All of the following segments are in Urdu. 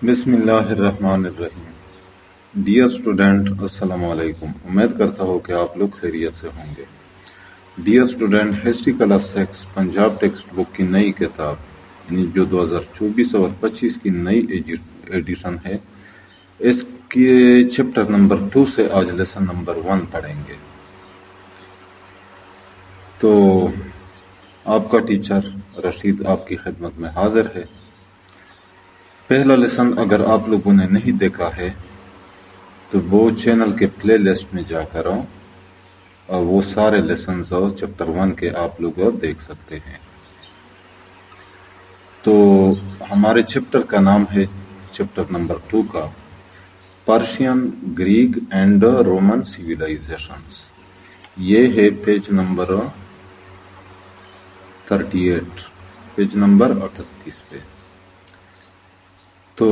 بسم اللہ الرحمن الرحیم۔ ڈیئر اسٹوڈنٹ، السلام علیکم۔ امید کرتا ہوں کہ آپ لوگ خیریت سے ہوں گے۔ Dear student, history class 6 Punjab text book کی نئی کتاب یعنی جو 2024 اور 25 کی نئی ایڈیشن ہے، اس کے چیپٹر نمبر 2 سے آج لیسن نمبر 1 پڑھیں گے۔ تو آپ کا ٹیچر رشید آپ کی خدمت میں حاضر ہے۔ پہلا لیسن اگر آپ لوگوں نے نہیں دیکھا ہے تو وہ چینل کے پلے لسٹ میں جا کر اور وہ سارے لیسنز چیپٹر 1 کے آپ لوگ دیکھ سکتے ہیں۔ تو ہمارے چیپٹر کا نام ہے چیپٹر نمبر 2 کا Persian, Greek and Roman civilisations. یہ ہے پیج نمبر 38، پیج نمبر 38 پہ۔ تو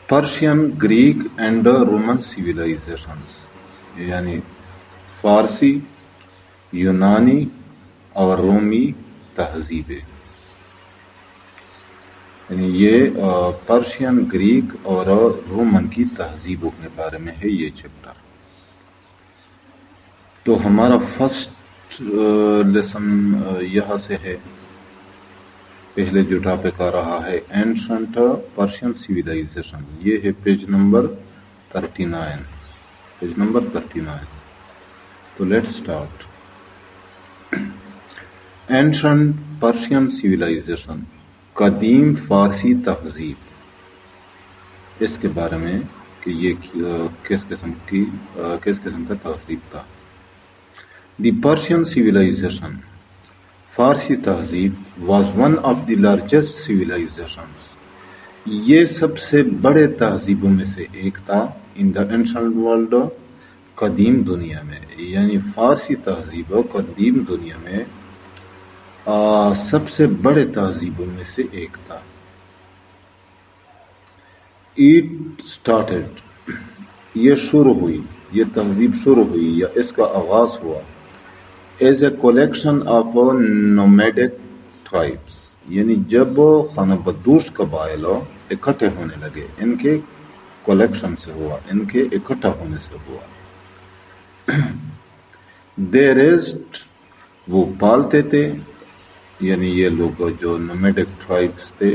Persian, Greek and Roman civilisations یعنی فارسی، یونانی اور رومی تہذیبیں، یعنی یہ پرشین، گریک اور رومن کی تہذیبوں کے بارے میں ہے یہ چیپٹر۔ تو ہمارا فرسٹ لیسن یہاں سے ہے، پہلے جو ٹاپک آ رہا ہے اینشنٹ پرشین سیویلائزیشن، یہ ہے پیج نمبر 39، پیج نمبر 39۔ تو let's start. Ancient Persian civilisation, قدیم فارسی تہذیب، اس کے بارے میں کہ یہ کس قسم کا تہذیب تھا۔ دی پرشین سیویلائزیشن، فارسی تہذیب، was one of the largest civilisations, یہ سب سے بڑے تہذیبوں میں سے ایک تھا۔ ان دا اینشنٹ ورلڈ، قدیم دنیا میں، یعنی فارسی تہذیب قدیم دنیا میں سب سے بڑے تہذیبوں میں سے ایک تھا۔ اٹ اسٹارٹڈ، یہ شروع ہوئی، یہ تہذیب شروع ہوئی یا اس کا آغاز ہوا as a collection of nomadic tribes, یعنی جب خانہ بدوش قبائل اکٹھے ہونے لگے، ان کے کولیکشن سے ہوا، ان کے اکٹھا ہونے سے ہوا۔ دے ریزڈ، وہ پالتے تھے، یعنی یہ لوگ جو نومیڈک ٹرائبس تھے،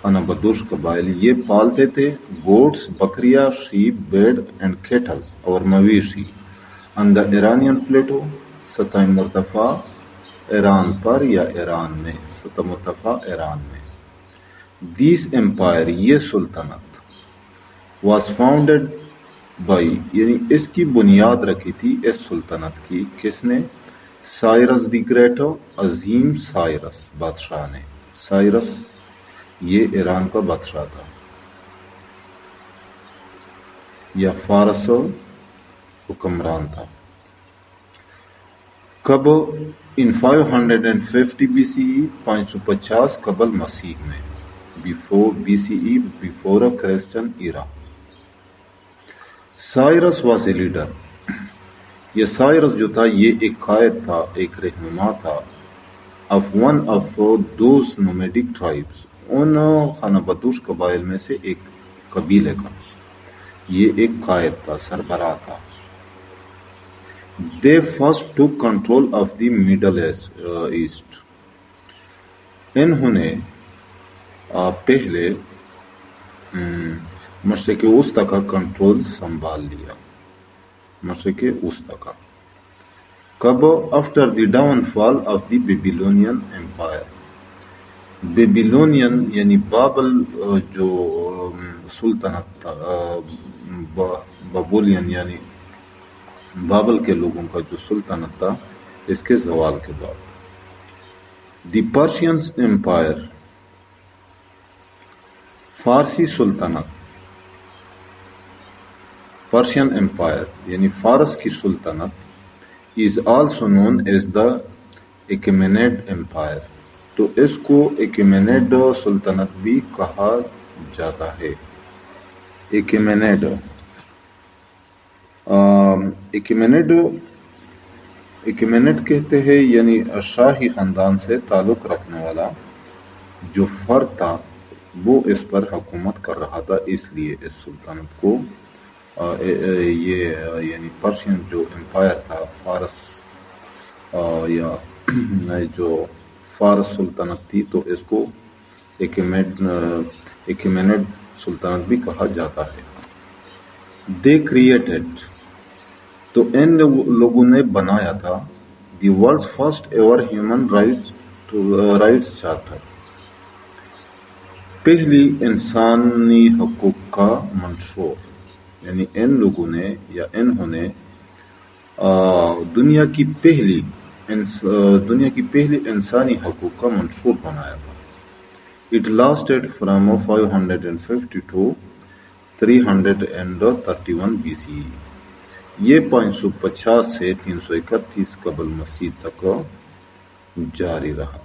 خانہ بدوش قبائل، یہ پالتے تھے گوٹس، بکریاں، شیپ، بیڑ اینڈ کیٹل اور مویشی آن دا ایرانین پلیٹو، سطح مرتفع ایران پر یا ایران میں، سطح مرتفع ایران میں۔ دیس امپائر، یہ سلطنت، واز فاؤنڈیڈ بائی، یعنی اس کی بنیاد رکھی تھی اس سلطنت کی، کس نے؟ سائرس دی گریٹ، عظیم سائرس بادشاہ نے۔ سائرس یہ ایران کا بادشاہ تھا یا فارس حکمران تھا۔ کب؟ ان 550 بی سی ای، 550 قبل مسیح میں، before B C E, before Christian era. Cyrus was a leader, یہ سائرس جو تھا یہ ایک قائد تھا، ایک رہنما تھا، of one of those nomadic tribes, ان خانہ بدوش قبائل میں سے ایک قبیلے کا، یہ ایک قائد تھا، سربراہ تھا۔ They first took control of the Middle East، انہوں نے پہلے مشرق وسطی کا کنٹرول سنبھال لیا، مشرق وسطی کا۔ کب؟ After the down fall of the Babylonian empire, Babylonian یعنی بابل جو سلطنت تھا، بابولین یعنی بابل کے لوگوں کا جو سلطنت تھا، اس کے زوال کے بعد۔ دی پرشین امپائر، فارسی سلطنت، پرشین امپائر یعنی فارس کی سلطنت، is also known as the Achaemenid empire, تو اس کو ایکیمینیڈ سلطنت بھی کہا جاتا ہے۔ ایکیمینیڈ، ایکیمینیڈ کہتے ہیں یعنی شاہی خاندان سے تعلق رکھنے والا، جو فرد تھا وہ اس پر حکومت کر رہا تھا، اس لیے اس سلطنت کو یہ یعنی پرشین جو امپائر تھا، فارس یا جو فارس سلطنت تھی، تو اس کو ایکیمینڈ سلطنت بھی کہا جاتا ہے۔ دے کریٹڈ، تو ان لوگوں نے بنایا تھا the world's first ever human rights charter, پہلی انسانی حقوق کا منشور، یعنی ان لوگوں نے یا انہوں نے دنیا کی پہلی انسانی حقوق کا منشور بنایا تھا۔ It lasted from 550 to 331 BCE، یہ 550 سے 331 قبل مسیح تک جاری رہا۔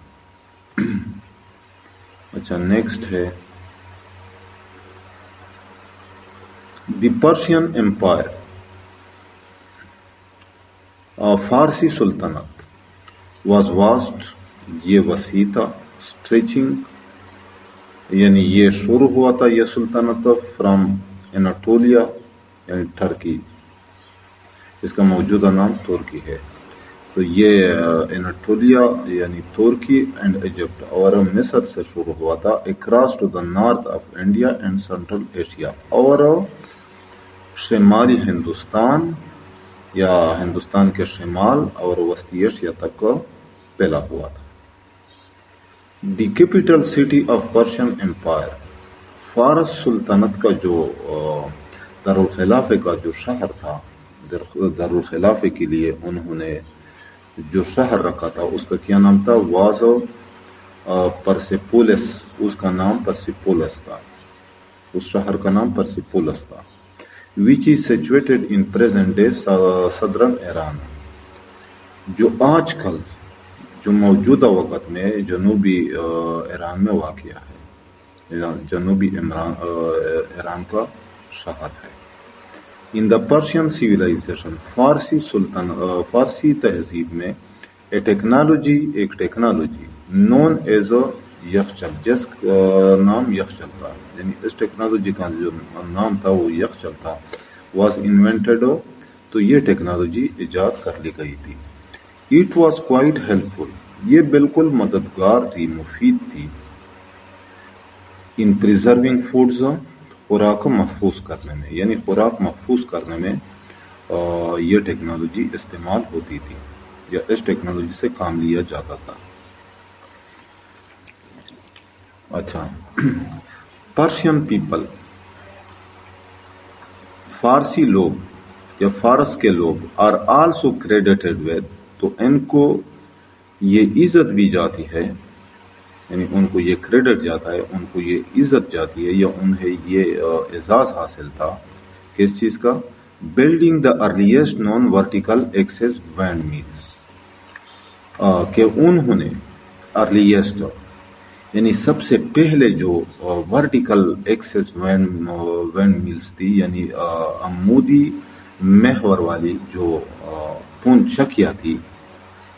اچھا نیکسٹ ہے دی پرشین امپائر، فارسی سلطنت واز واسٹ، یہ وسیع تھا، اسٹریچنگ یعنی یہ شروع ہوا تھا یہ سلطنت فرام اناٹولیا یعنی ٹرکی، اس کا موجودہ نام ترکی ہے، تو یہ اناٹولیا یعنی ترکی اینڈ ایجپٹ اور مصر سے شروع ہوا تھا، across to the north of India and central Asia, اور شمالی ہندوستان یا ہندوستان کے شمال اور وسطی ایشیا تک پھیلا ہوا تھا۔ The capital city of Persian empire, فارس سلطنت کا جو دارالخلافے کا جو شہر تھا، دارالخلافے کے لیے انہوں نے جو شہر رکھا تھا اس کا کیا نام تھا؟ واز پرسیپولس، اس کا نام پرسیپولس تھا، اس شہر کا نام پرسیپولس تھا، which is situated in present day southern Iran, جو آج کل جو موجودہ وقت میں جنوبی ایران میں واقع ہے، جنوبی ایران کا شہر ہے۔ ان دا پرشین سویلائزیشن، فارسی تہذیب میں ایک ٹیکنالوجی نون ایز یخچل، جس نام یخچل تھا، یعنی اس ٹیکنالوجی کا جو نام تھا وہ یخچل تھا، واز انوینٹڈ، تو یہ ٹیکنالوجی ایجاد کر لی گئی تھی۔ اٹ واز کوائٹ ہیلپ فل، یہ بالکل مددگار تھی، مفید تھی، ان پریزرونگ فوڈز، خوراک محفوظ کرنے میں، یعنی خوراک محفوظ کرنے میں یہ ٹیکنالوجی استعمال ہوتی تھی یا اس ٹیکنالوجی سے کام لیا جاتا تھا۔ اچھا پرشین پیپل، فارسی لوگ یا فارس کے لوگ، آر آلسو کریڈیٹڈ ود، تو ان کو یہ عزت بھی جاتی ہے، یعنی ان کو یہ کریڈٹ جاتا ہے، ان کو یہ عزت جاتی ہے یا انہیں یہ اعزاز حاصل تھا کس چیز کا؟ Building the earliest non vertical axis windmills, کہ انہوں نے ارلیسٹ یعنی سب سے پہلے جو ورٹیکل ایکسس وینڈ میلز تھی، یعنی عمودی محور والی جو پون چکیا تھی،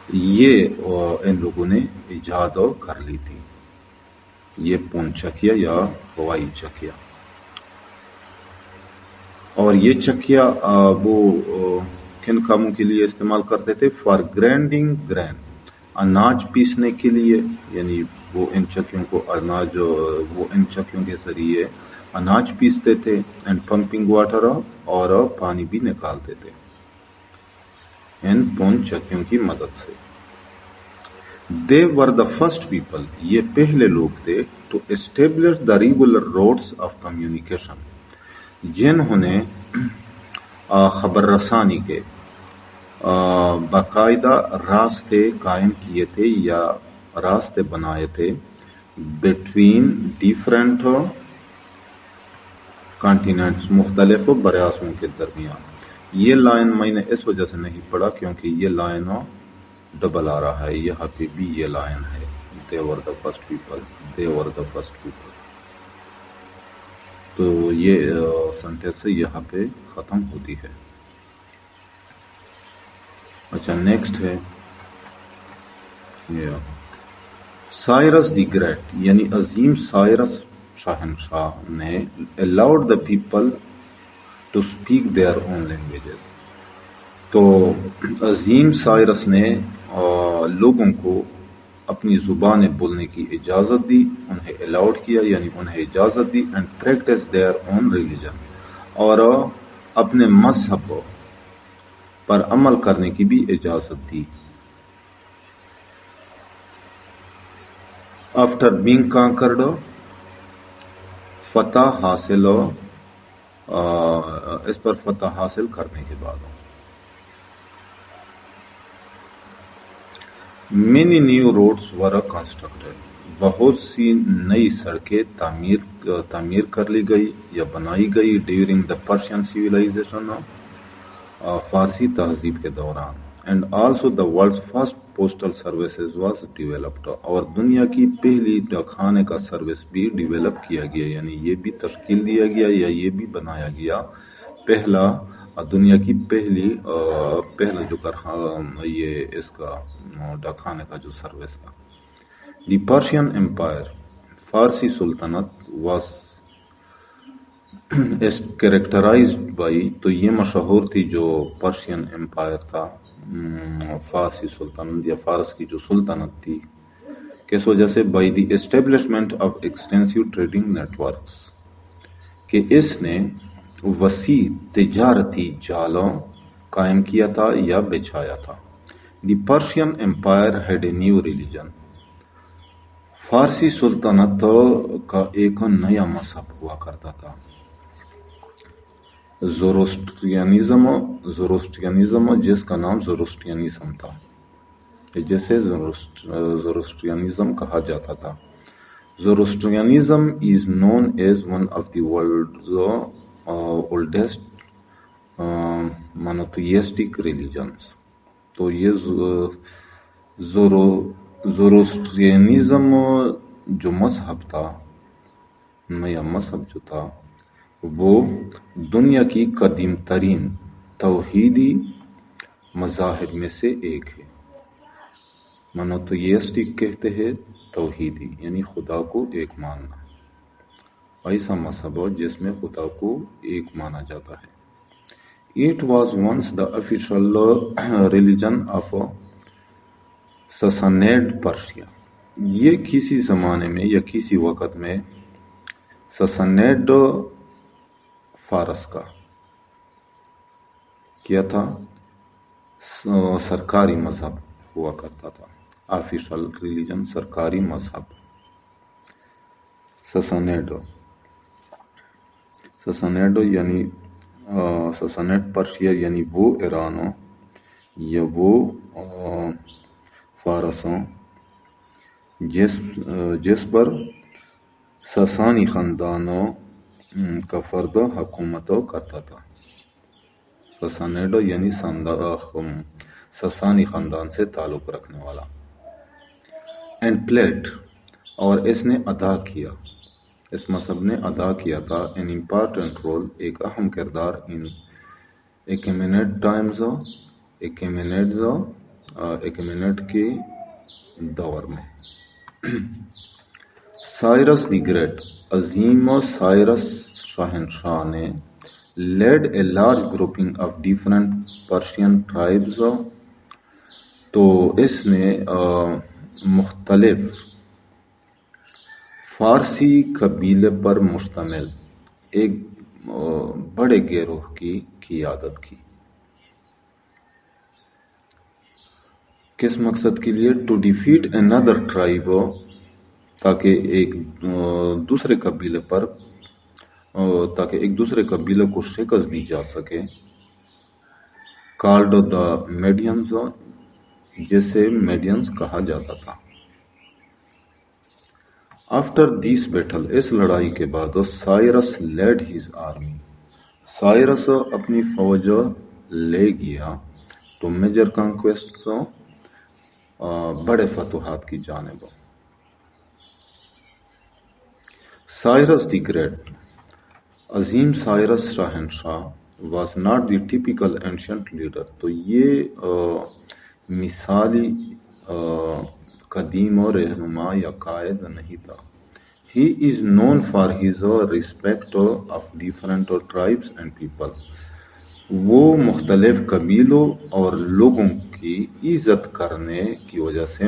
یہ ان لوگوں نے ایجاد کر لی تھی، یہ پون چکیا یا ہوائی چکیا، اور یہ چکیا وہ کن کاموں کے لیے استعمال کرتے تھے؟ فار گرائنڈنگ گرین، اناج پیسنے کے لیے، یعنی وہ ان چکیوں کو وہ ان چکیوں کے ذریعے اناج پیستے تھے، اینڈ پمپنگ واٹر، اور پانی بھی نکالتے تھے ان پون چکیوں کی مدد سے۔ They were the first people، یہ پہلے لوگ تھے، to establish the regular roads of communication، جنہوں نے خبر رسانی کے باقاعدہ راستے قائم کیے تھے یا راستے بنائے تھے، بٹوین ڈیفرنٹ کانٹیننٹس، مختلف براعظموں کے درمیان۔ یہ لائن میں نے اس وجہ سے نہیں پڑھا کیونکہ یہ لائن ڈبل آ رہا ہے، یہاں پہ بھی یہ لائن ہے، they were the first people، they were the first people، تو یہ سنٹینس یہاں پہ ختم ہوتی ہے۔ اچھا نیکسٹ ہے سائرس دی گریٹ یعنی عظیم سائرس شاہنشاہ نے allowed the people to speak their own languages. تو عظیم سائرس نے لوگوں کو اپنی زبانیں بولنے کی اجازت دی، انہیں الاؤڈ کیا یعنی انہیں اجازت دی، and practice their own religion, اور اپنے مذہب پر عمل کرنے کی بھی اجازت دی. آفٹر بینگ کانکرڈ، فتح حاصل، اس پر فتح حاصل کرنے کے بعد. Many new roads were constructed, بہت سی نئی سڑکیں تعمیر کر لی گئی یا بنائی گئی ڈیورنگ دا پرشین سیولائزیشن، فارسی تہذیب کے دوران. And also the world's first postal services was developed, اور دنیا کی پہلی ڈاکخانے کا سروس بھی ڈیولپ کیا گیا، یعنی یہ بھی تشکیل دیا گیا یا یہ بھی بنایا گیا. پہلا دنیا کی پہلا جو یہ اس کا ڈاکخانے کا جو سروس تھا. دی پرشین امپائر، فارسی سلطنت واز کریکٹرائزڈ بائی، تو یہ مشہور تھی جو پرشین امپائر تھا، فارسی سلطنت یا فارس کی جو سلطنت تھی، کس وجہ سے؟ By the establishment of extensive trading networks, کہ اس نے وسیع تجارتی جالوں قائم کیا تھا یا بچھایا تھا. The Persian empire had a new religion, فارسی سلطنت کا ایک نیا مذہب ہوا کرتا تھا، زوروسٹریانزم، جس کا نام زوروسٹریانزم تھا، جسے زوروسٹریانزم کہا جاتا تھا. Zoroastrianism is known as one of the world's oldest monotheistic religions. تو یہ زوروسٹریانزم جو مذہب تھا، نیا مذہب جو تھا، وہ دنیا کی قدیم ترین توحیدی مذاہب میں سے ایک ہے. مونوتھیسٹک کہتے ہیں توحیدی، یعنی خدا کو ایک ماننا، ایسا مذہب جس میں خدا کو ایک مانا جاتا ہے. It was once the official religion of Sassanid Persia, یہ کسی زمانے میں یا کسی وقت میں سسانیڈ فارس کا کیا تھا، سرکاری مذہب ہوا کرتا تھا. آفیشل ریلیجن، سرکاری مذہب. سسانیڈ یعنی سسانیڈ پرشیا یعنی وہ ایرانوں یا وہ فارسوں جس پر ساسانی خاندانوں کا فرد حکومت کرتا تھا. سسانیڈ یعنی ساسانی خاندان سے تعلق رکھنے والا. اینڈ پلیڈ، اور اس نے ادا کیا، اس مذہب نے ادا کیا تھا، an important role، ایک اہم کردار، ان ایکیمینیڈ کے دور میں. سائرس دی گریٹ، عظیم سائرس شاہنشاہ نے led a large grouping of different Persian tribes, تو اس نے مختلف فارسی قبیلے پر مشتمل ایک بڑے گروہ کی قیادت کی. کس مقصد کے لیے؟ ٹو ڈیفیٹ another ٹرائب، تاکہ ایک دوسرے قبیلے کو شکست دی جا سکے. کالڈ دا میڈینز، جسے میڈینز کہا جاتا تھا. آفٹر دیس بیٹل، اس لڑائی کے بعد، Cyrus lead his army, Cyrus اپنی فوج لے گیا ٹو میجر کانکویسٹس، بڑے فتوحات کی جانب. سائرس دی گریٹ، عظیم سائرس شاہنشاہ، was not the typical ancient leader, تو یہ مثالی قدیم و رہنما یا قائد نہیں تھا. He is known for his respect of different tribes and people. وہ مختلف قبیلوں اور لوگوں کی عزت کرنے کی وجہ سے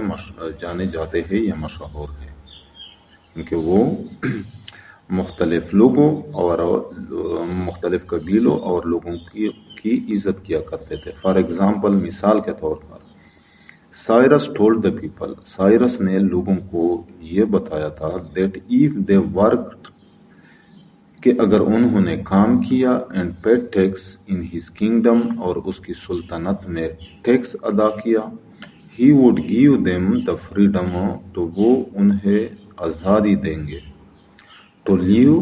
جانے جاتے ہیں یا مشہور ہیں، کیونکہ وہ مختلف لوگوں اور مختلف قبیلوں اور لوگوں کی عزت کیا کرتے تھے. فار ایگزامپل، مثال کے طور پر، Cyrus told the people, Cyrus نے لوگوں کو یہ بتایا تھا دیٹ ایف دے ورکڈ، کہ اگر انہوں نے کام کیا، and paid tax in his kingdom, اور اس کی سلطنت میں ٹیکس ادا کیا، he would give them the freedom, تو وہ انہیں آزادی دیں گے، ٹو لیو،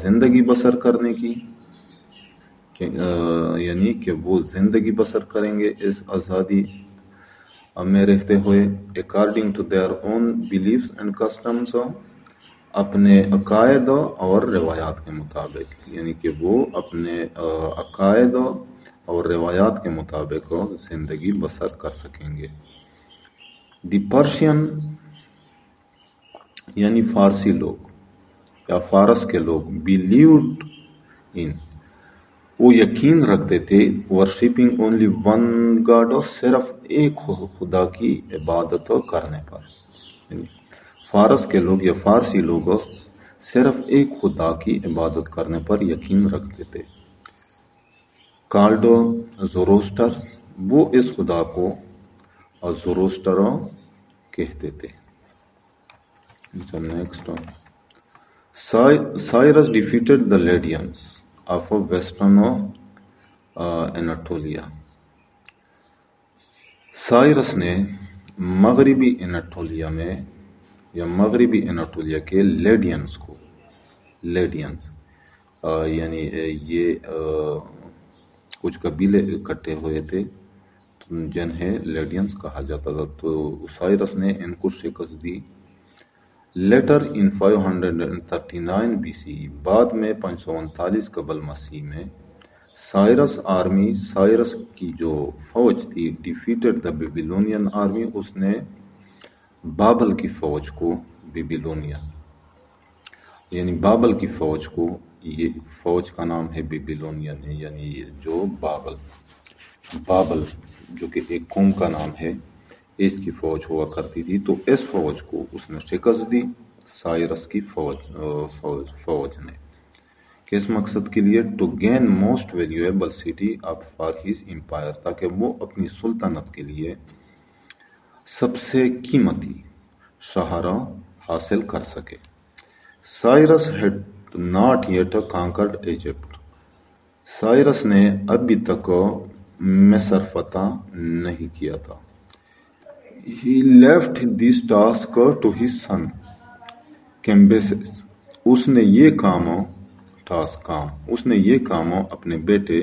زندگی بسر کرنے کی، یعنی کہ وہ زندگی بسر کریں گے اس آزادی میں رہتے ہوئے، according to their own beliefs and customs, اپنے عقائد اور روایات کے مطابق، یعنی کہ وہ اپنے عقائد اور روایات کے مطابق زندگی بسر کر سکیں گے. دی پرشین، یعنی فارسی لوگ یا فارس کے لوگ، بلیوڈ ان، وہ یقین رکھتے تھے، ورشپنگ اونلی ون گاڈ، صرف ایک خدا کی عبادت کرنے پر، یعنی فارس کے لوگ یا فارسی لوگ صرف ایک خدا کی عبادت کرنے پر یقین رکھتے تھے. کالڈ زوروسٹر، وہ اس خدا کو زوروسٹر کہتے تھے. Next, Cyrus defeated the Lydians of western Anatolia, Cyrus نے مغربی اناٹولیا میں یا مغربی اناٹولیا کے لیڈینس کو، لیڈینس یعنی یہ کچھ قبیلے اکٹھے ہوئے تھے جنہیں لیڈینس کہا جاتا تھا، تو سائرس نے ان کو شکست دی. لیٹر ان 539 بی سی، بعد میں 539 قبل مسیح میں، سائرس آرمی، سائرس کی جو فوج تھی، ڈیفیٹڈ دا بیبیلونین آرمی، اس نے بابل کی فوج کو، بیبیلونیا یعنی بابل کی فوج کو، یہ فوج کا نام ہے بیبیلونین، یعنی جو بابل جو کہ ایک قوم کا نام ہے، اس کی فوج ہوا کرتی تھی، تو اس فوج کو اس نے شکست دی، سائرس کی فوج نے. کس مقصد کے لیے؟ To gain most valuable city of for his empire, تاکہ وہ اپنی سلطنت کے لیے سب سے قیمتی شہر حاصل کر سکے. Cyrus had not yet conquered Egypt, Cyrus نے ابھی تک مصر فتح نہیں کیا تھا. He left this task to his son Cambyses، اس نے یہ کام اپنے بیٹے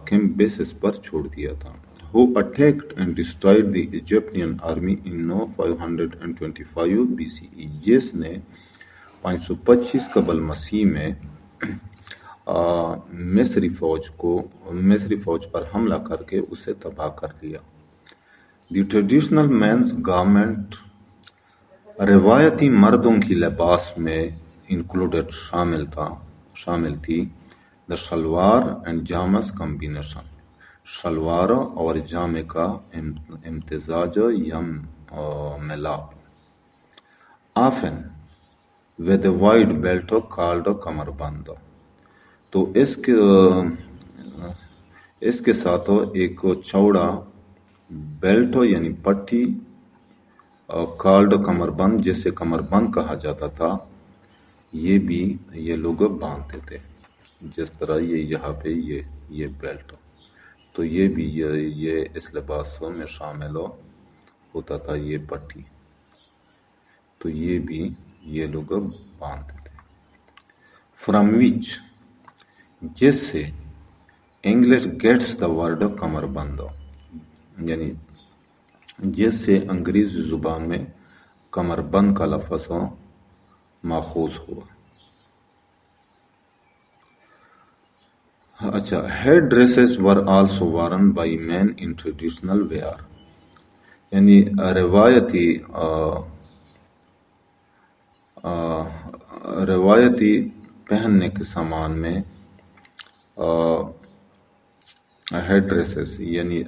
کیمبیسس پر چھوڑ دیا تھا. Who attacked and destroyed the Egyptian army in 525 BCE، جس نے 525 قبل مسیح میں مصری فوج پر حملہ کر کے اسے تباہ کر دیا. دی ٹریڈیشنل مینس گارمنٹ، روایتی مردوں کی لباس میں انکلوڈڈ شامل تھی the shalwar and jamas combination, شلوار اور جامے کا امتزاج یا ملاپ. Often with wide belt called kamarband, تو اس کے ساتھ ایک چوڑا بیلٹ یعنی پٹھی، کالڈ کمر بند، جسے کمر بند کہا جاتا تھا، یہ بھی یہ لوگ باندھتے تھے، جس طرح یہ یہاں پہ یہ بیلٹ، تو یہ بھی یہ اس لباس میں شامل ہوتا تھا، یہ پٹھی، تو یہ بھی یہ لوگ باندھتے تھے. فرام وچ، جس سے، انگلش گیٹس دا ورڈ کمر بند، یعنی جس سے انگریزی زبان میں کمر بند کا لفظ ماخوذ ہوا. اچھا، head dresses were also worn by men in traditional wear, یعنی روایتی پہننے کے سامان میں ہیڈ ڈریسز یعنی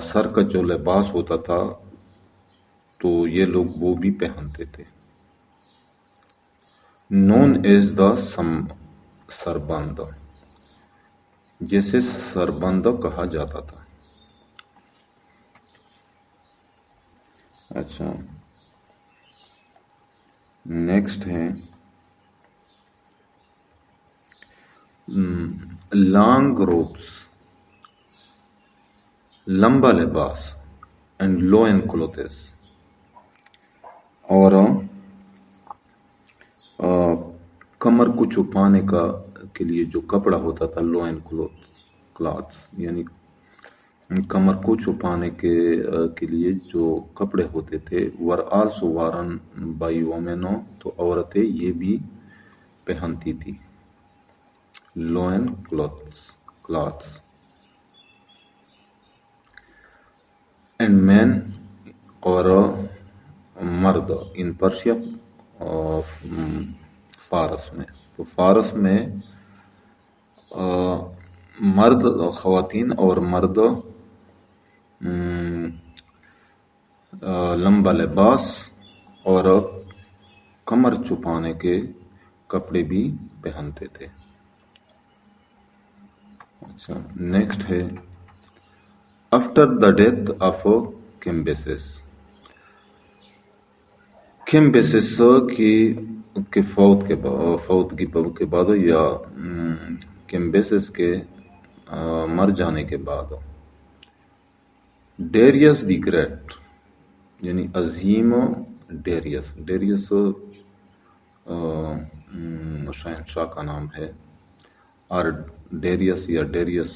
سر کا جو لباس ہوتا تھا تو یہ لوگ وہ بھی پہنتے تھے. نون ایز دا سربند، جسے سربند کہا جاتا تھا. اچھا نیکسٹ ہے لانگ روبس، لمبا لباس، اینڈ لو اینڈ کلوتھس، اور کمر کو چھپانے کے لیے جو کپڑا ہوتا تھا لو اینڈ کلاتھ، یعنی کمر کو چھپانے کے لیے جو کپڑے ہوتے تھے. ور آلسو وارن بائی وومینو، تو عورتیں یہ بھی پہنتی تھی لو اینڈ کلاتھس. اینڈ مین، اور مرد، ان پرشیا، فارس میں. تو فارس میں مرد، خواتین اور مرد لمبا لباس اور کمر چھپانے کے کپڑے بھی پہنتے تھے. اچھا نیکسٹ ہے آفٹر دا ڈیتھ آف کیمبیسس کی فوتگی کے بعد، یا کیمبیسس کے مر جانے کے بعد، ڈیریس دی گریٹ، یعنی عظیم ڈیریس شہنشاہ کا نام ہے، اور ڈیریس یا ڈیریس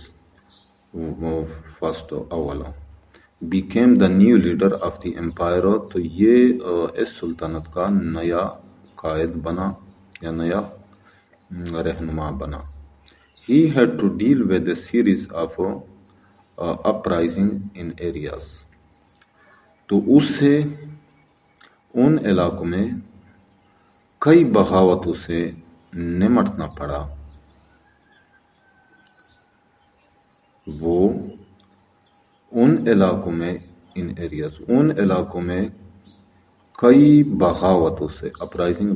فرسٹ اول، became the new leader of the empire, تو یہ اس سلطنت کا نیا قائد بنا یا نیا رہنما بنا. He had to deal with a series of uprising in areas. تو اس سے ان علاقوں میں کئی بغاوتوں سے نمٹنا پڑا. وہ ان علاقوں میں کئی بغاوتوں سے، اپرائزنگ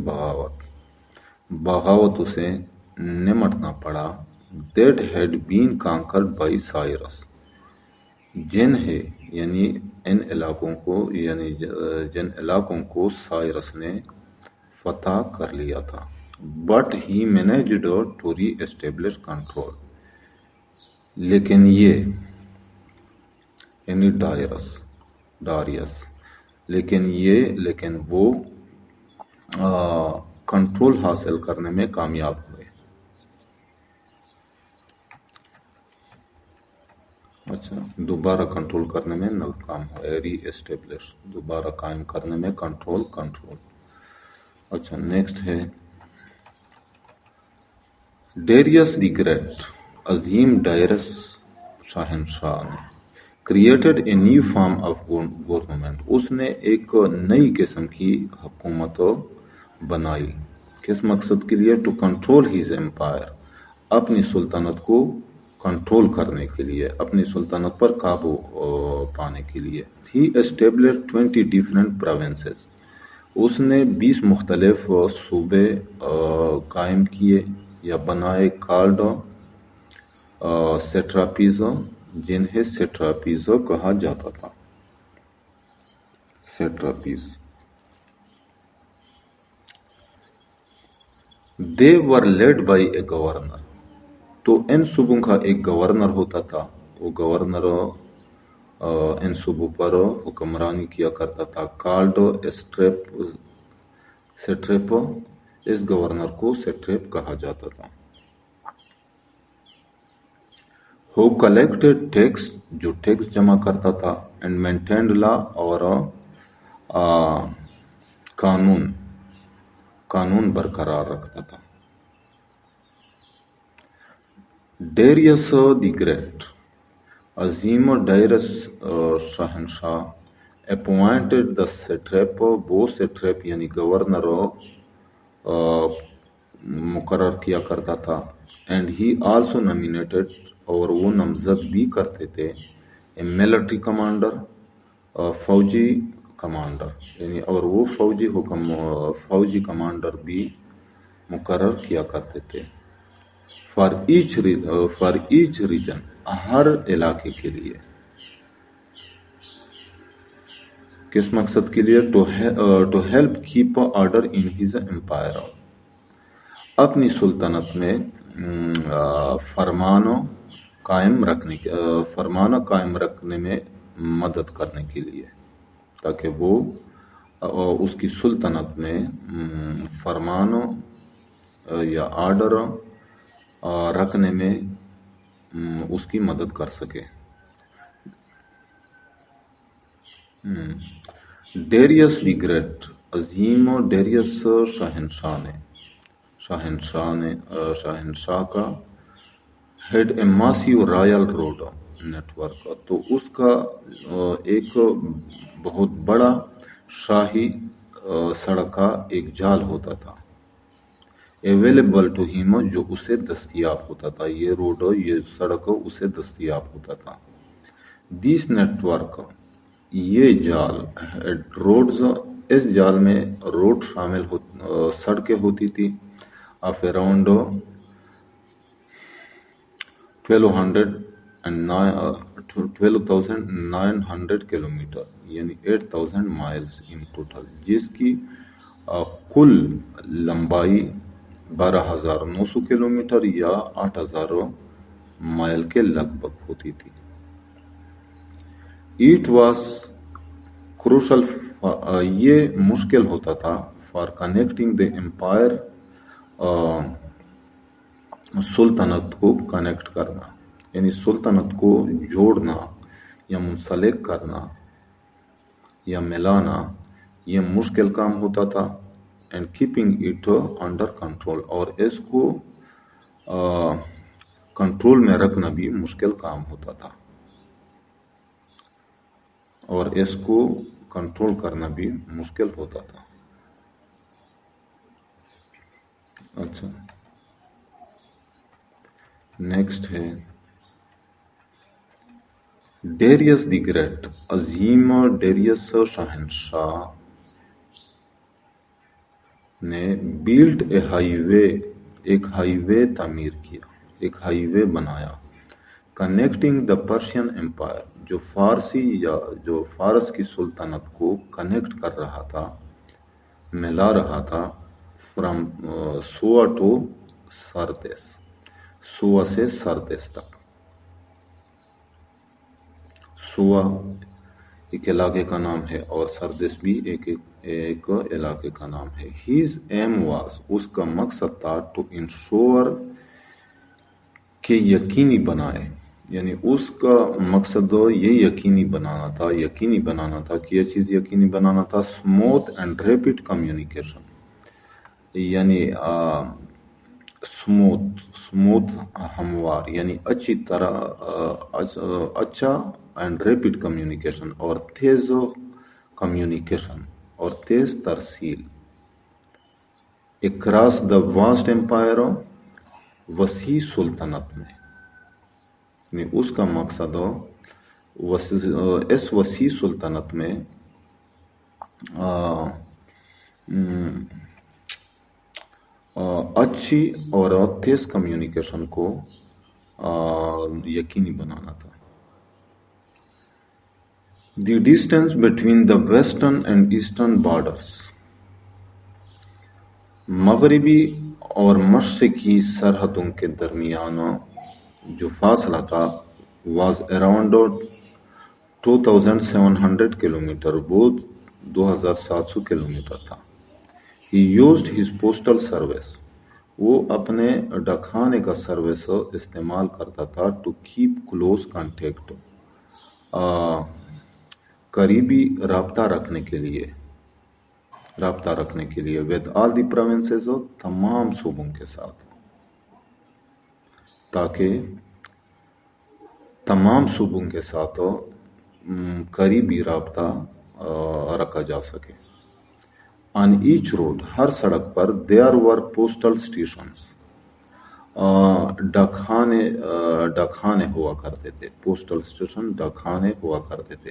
بغاوتوں سے نمٹنا پڑا. That had been conquered by Cyrus، جنہیں یعنی ان علاقوں کو، یعنی جن علاقوں کو سائرس نے فتح کر لیا تھا. But he managed to re-establish control، لیکن یہ یعنی ڈاریس، لیکن وہ کنٹرول حاصل کرنے میں کامیاب ہوئے. اچھا دوبارہ کنٹرول کرنے میں ناکام ہوئے، ری اسٹیبلش، دوبارہ قائم کرنے میں کنٹرول. اچھا نیکسٹ ہے ڈیریس دی گریٹ، عظیم ڈائرس شہنشاہ نے created a new form of government, اس نے ایک نئی قسم کی حکومت بنائی. کس مقصد کے لیے؟ ٹو کنٹرول ہز امپائر، اپنی سلطنت کو کنٹرول کرنے کے لیے، اپنی سلطنت پر قابو پانے کے لیے. ہی اسٹیبلشڈ 20 ڈفرینٹ پروونسز، اس نے 20 مختلف صوبے قائم کیے یا بنائے. کالڈ سیٹراپیز، جنہیں سیٹراپیز کہا جاتا تھا. سیٹراپیز they were led by a governor، تو ان صوبوں کا ایک گورنر ہوتا تھا. وہ گورنر ان صوبوں پر حکمرانی کیا کرتا تھا. کالڈ سٹریپ، اس گورنر کو سٹریپ کہا جاتا تھا. who collected tax، جو ٹیکس جمع کرتا تھا. and maintained law، اور قانون برقرار رکھتا تھا. ڈیریس دی گریٹ عظیم و ڈائرس شہنشاہ اپوائنٹڈ دا سٹریپ، وہ سٹریپ یعنی گورنر مقرر کیا کرتا تھا، اینڈ ہی آلسو نامینیٹڈ، اور وہ نامزد بھی کرتے تھے، اے ملٹری کمانڈر، فوجی کمانڈر، یعنی اور وہ فوجی کمانڈر بھی مقرر کیا کرتے تھے، فار ایچ ریجن، ہر علاقے کے لیے، کس مقصد کے لیے؟ To help keep order in his empire, اپنی سلطنت میں فرمان قائم رکھنے میں مدد کرنے کے لیے، تاکہ وہ اس کی سلطنت میں فرمان یا آرڈر رکھنے میں اس کی مدد کر سکے۔ ڈیریس دی گریٹ، عظیم و ڈیریس شہنشاہ کا had a massive royal road network, تو اس کا ایک بہت بڑا شاہی سڑک کا ایک جال ہوتا تھا، اویلیبل ٹو ہیم، جو اسے دستیاب ہوتا تھا، یہ روڈ، یہ سڑک اسے دستیاب ہوتا تھا۔ دیس نیٹ ورک، یہ جال، روڈز، اس جال میں روڈ شامل سڑکیں ہوتی تھی، آف اراؤنڈ 12,900 کلومیٹر، یعنی 8,000 مائلز ان ٹوٹل، جس کی کل لمبائی 12,900 کلومیٹر یا 8,000 مائل کے لگ بھگ ہوتی تھی۔ اٹ واز کروشل، یہ مشکل ہوتا تھا، فار کنیکٹنگ دی امپائر، سلطنت کو کنیکٹ کرنا، یعنی سلطنت کو جوڑنا یا منسلک کرنا یا ملانا، یہ مشکل کام ہوتا تھا، and keeping it under control, اور اس کو کنٹرول میں رکھنا بھی مشکل کام ہوتا تھا، اور اس کو کنٹرول کرنا بھی مشکل ہوتا تھا۔ اچھا، نیکسٹ ہے ڈیریس دی گریٹ، عظیم ڈیریس شہنشاہ نے بیلٹ اے ہائی وے، ایک ہائی وے تعمیر کیا، ایک ہائی وے بنایا، کنیکٹنگ دا پرشین امپائر، جو فارس کی سلطنت کو کنیکٹ کر رہا تھا، ملا رہا تھا، فرام سوا ٹو سردس، سوا سے سردس تک۔ سوا ایک علاقے کا نام ہے اور سردس بھی ایک علاقے کا نام ہے۔ ہیز ایم واز، اس کا مقصد تھا، ٹو انشور، کہ یقینی بنائے، یعنی اس کا مقصد یہ یقینی بنانا تھا کہ یہ چیز یقینی بنانا تھا، اسموتھ اینڈ ریپڈ کمیونیکیشن، یعنی اسموتھ ہموار، یعنی اچھی طرح اچھا، اینڈ ریپڈ کمیونیکیشن، اور تیز کمیونیکیشن، اور تیز ترسیل، اکراس دا واسٹ امپائر، وسیع سلطنت میں، یعنی اس کا مقصد اس وسیع سلطنت میں اچھی اور تیز کمیونیکیشن کو یقینی بنانا تھا۔ The distance between the western and eastern borders, مغربی اور مشرقی سرحدوں کے درمیان جو فاصلہ تھا، واز اراؤنڈ 2,700 کلومیٹر، وہ 2,700 کلومیٹر تھا۔ He used his postal service, وہ اپنے ڈاکخانے کا سروس استعمال کرتا تھا، ٹو کیپ کلوز کانٹیکٹ، قریبی رابطہ رکھنے کے لیے، ود آل دی پروونسز، تمام صوبوں کے ساتھ، تاکہ تمام صوبوں کے ساتھ قریبی رابطہ رکھا جا سکے. آن ایچ روڈ ہر سڑک پر دیئر ور پوسٹل اسٹیشنز ڈاکخانے ہوا کرتے تھے. پوسٹل اسٹیشن ڈاکخانے ہوا کرتے تھے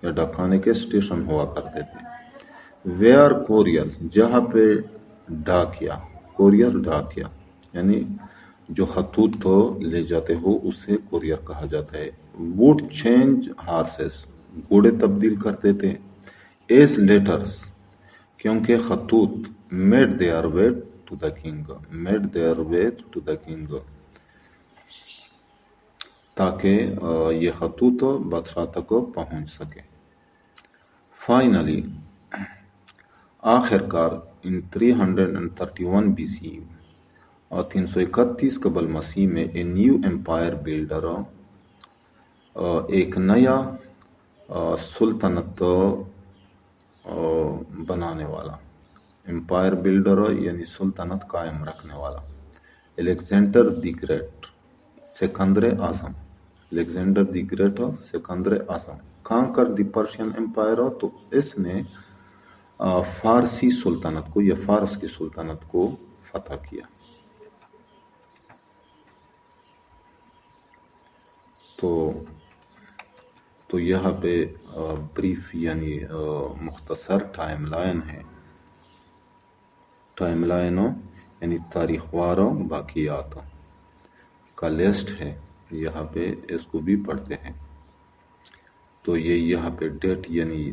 یا ڈاکخانے کے اسٹیشن ہوا کرتے تھے. ویئر کوریئر جہاں پہ ڈاکیا، کوریئر ڈاکیا یعنی جو خطوط تو لے جاتے ہو اسے کوریئر کہا جاتا ہے. ووڈ چینج ہارسز گھوڑے تبدیل کرتے تھے. ایز لیٹرز کیونکہ خطوط made their way to the king, made their way to the king تاکہ یہ خطوط بادشاہ تک پہنچ سکے. فائنلی آخر کار ان 331 بی سی 331 قبل مسیح میں اے نیو امپائر بلڈر ایک نیا سلطنت بنانے والا، امپائر بلڈر یعنی سلطنت قائم رکھنے والا، الیگزینڈر دی گریٹ سکندر اعظم، الیگزینڈر دی گریٹ سکندر اعظم کانکر دی پرشین امپائر. تو اس نے فارسی سلطنت کو یا فارس کی سلطنت کو فتح کیا. تو یہاں پہ بریف یعنی مختصر ٹائم لائن ہے، ٹائم لائن یعنی تاریخ وار باقیات کا لسٹ ہے. یہاں پہ اس کو بھی پڑھتے ہیں. تو یہ یہاں پہ ڈیٹ یعنی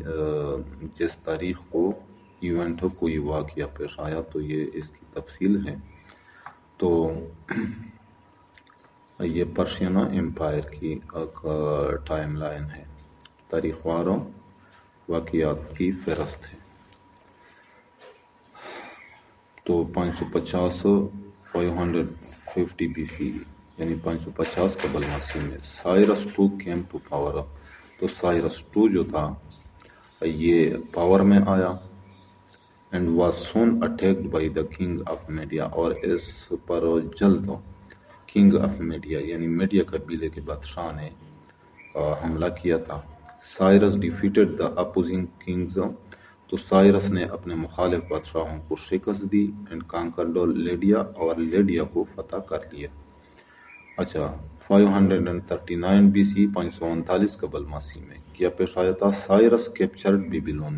جس تاریخ کو ایونٹ کوئی واقعہ پیش آیا تو یہ اس کی تفصیل ہے. تو یہ پرشین امپائر کی ٹائم لائن ہے، تاریخ وار واقعات کی فہرست ہے. تو 550 بی سی یعنی 550 قبل مسیح میں Cyrus two came to power. تو سائرس ٹو جو تھا یہ پاور میں آیا. And was soon attacked by the king of Media, اور اس پر جلد کنگ آف میڈیا یعنی میڈیا قبیلے کے بادشاہ نے حملہ کیا تھا. Cyrus defeated the opposing kings. تو سائرس نے اپنے مخالف بادشاہوں کو شکست دی. اینڈ کانکرڈ لیڈیا، اور لیڈیا کو فتح کر لیا. اچھا 539 بی سی 539 قبل مسیح میں کیا پیش آیا تھا؟ Cyrus captured Babylon.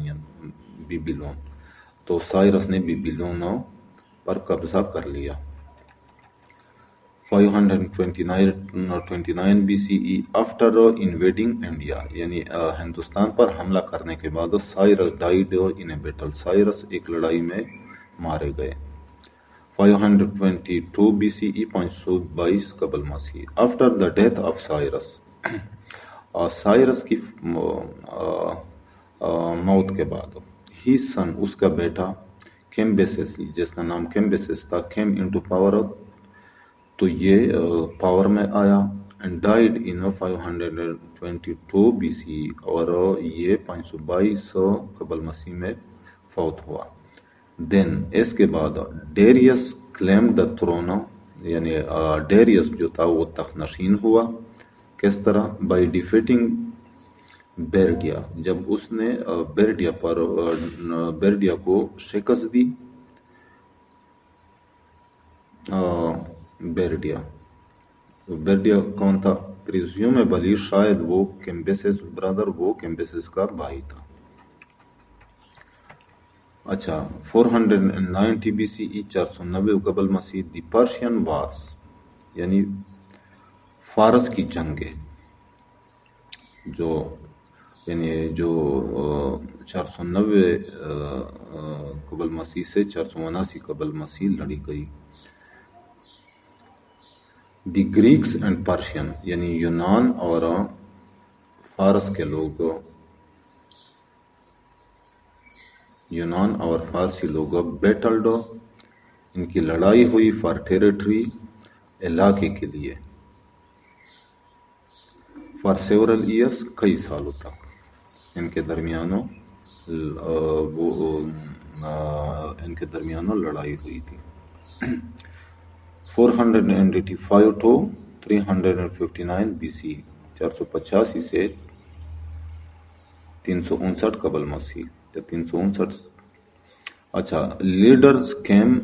تو سائرس نے بیبیلون پر قبضہ کر لیا. 529 B C E after invading India یعنی ہندوستان پر حملہ کرنے کے بعد Cyrus died in a battle. Cyrus ایک لڑائی میں مارے گئے. 522 بی سی ای 522 قبل مسیح after the death of Cyrus. Cyrus کی موت کے بعد ہی سن اس کا بیٹا کیمبیسس جس کا نام کیمبیسس تھا کیم انٹو پاور. تو یہ پاور میں آیا. And died in 522 B C اور یہ 522 قبل مسیح میں فوت ہوا. دین اس کے بعد ڈیریس کلیم دا تھرون یعنی ڈیریس جو تھا وہ تخت نشین ہوا. کس طرح؟ بائی ڈیفیٹنگ بیرڈیا، جب اس نے بیرڈیا کو شکست دی. بیرڈیا کون تھا؟ پریزیومیبلی شاید وہ کیمبیسس برادر، وہ کیمبیسس کا بھائی تھا. اچھا 490 بی سی ای 490 قبل مسیح دی پرشین وارز یعنی فارس کی جنگیں جو 490 قبل مسیح سے 479 قبل مسیح لڑی گئی. دی گریکس اینڈ پرشین یعنی یونان اور فارس کے لوگ، یونان اور فارسی لوگ بیٹلڈ، ان کی لڑائی ہوئی فار ٹیریٹری علاقے کے لیے. فار سیورل ایئرس کئی سالوں تک ان کے درمیانوں لڑائی ہوئی تھی. 485 to 359 BC 485 سے 359 قبل مسیح یا 359. اچھا، لیڈرز کیم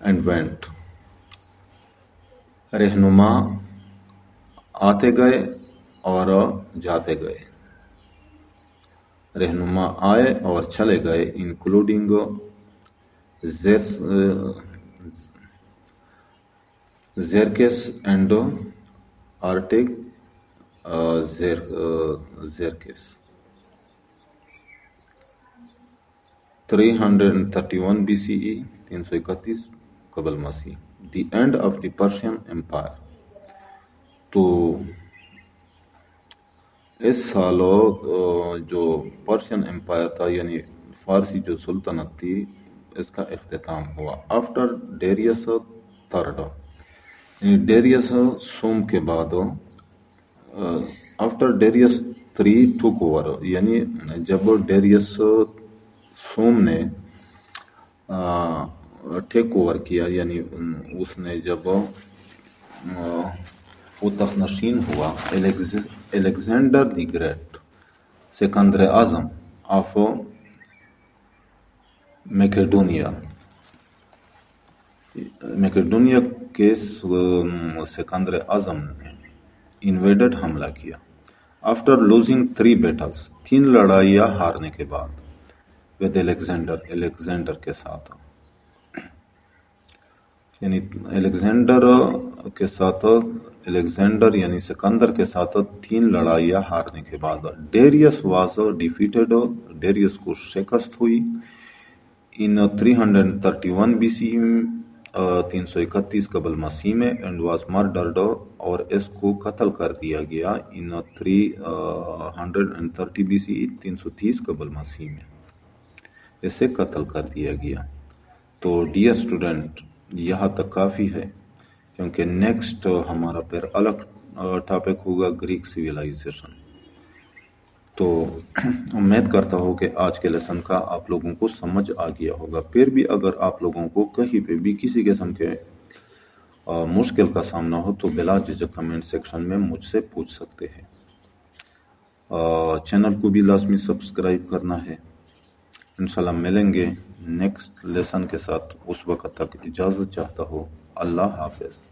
اینڈ وینٹ. رہنما آتے گئے اور جاتے گئے. رہنما آئے اور چلے گئے، including Xerxes and Artaxerxes. 331 BCE 331 قبل مسیح. The end of the Persian empire. تو اس سال جو پرشین امپائر تھا یعنی فارسی جو سلطنت تھی اس کا اختتام ہوا. آفٹر ڈیریس تھرڈ، یعنی ڈیریس سوم کے بعد. آفٹر ڈیریس 3 ٹوک اوور، یعنی جب ڈیریس سوم نے ٹیک اوور کیا، یعنی اس نے جب وہ تخت ہوا. Alexander the great, Sikandar Azam of Macedonia کے سکندر اعظم نے انویڈڈ حملہ کیا. آفٹر لوزنگ 3 بیٹلز، 3 لڑائیاں ہارنے کے بعد. ود الیگزینڈر کے ساتھ، یعنی الیگزینڈر یعنی سکندر کے ساتھ 3 لڑائیاں ہارنے کے بعد. ڈیریس واز ڈیفیٹڈ، ڈیریس کو شکست ہوئی. ان 331 BC 331 قبل مسیح میں. اینڈ واز مرڈرڈ، اور اس کو قتل کر دیا گیا. ان 330 BC 330 قبل مسیح میں اسے قتل کر دیا گیا. تو ڈیئر اسٹوڈنٹ، یہاں تک کافی ہے، کیونکہ نیکسٹ ہمارا پھر الگ ٹاپک ہوگا، گریک سویلائزیشن. تو امید کرتا ہوں کہ آج کے لیسن کا آپ لوگوں کو سمجھ آ گیا ہوگا. پھر بھی اگر آپ لوگوں کو کہیں پہ بھی کسی قسم کے مشکل کا سامنا ہو تو بلا جھجک کمنٹ سیکشن میں مجھ سے پوچھ سکتے ہیں. چینل کو بھی لازمی سبسکرائب کرنا ہے. انشاءاللہ ملیں گے نیکسٹ لیسن کے ساتھ. اس وقت تک اجازت چاہتا ہوں. اللہ حافظ.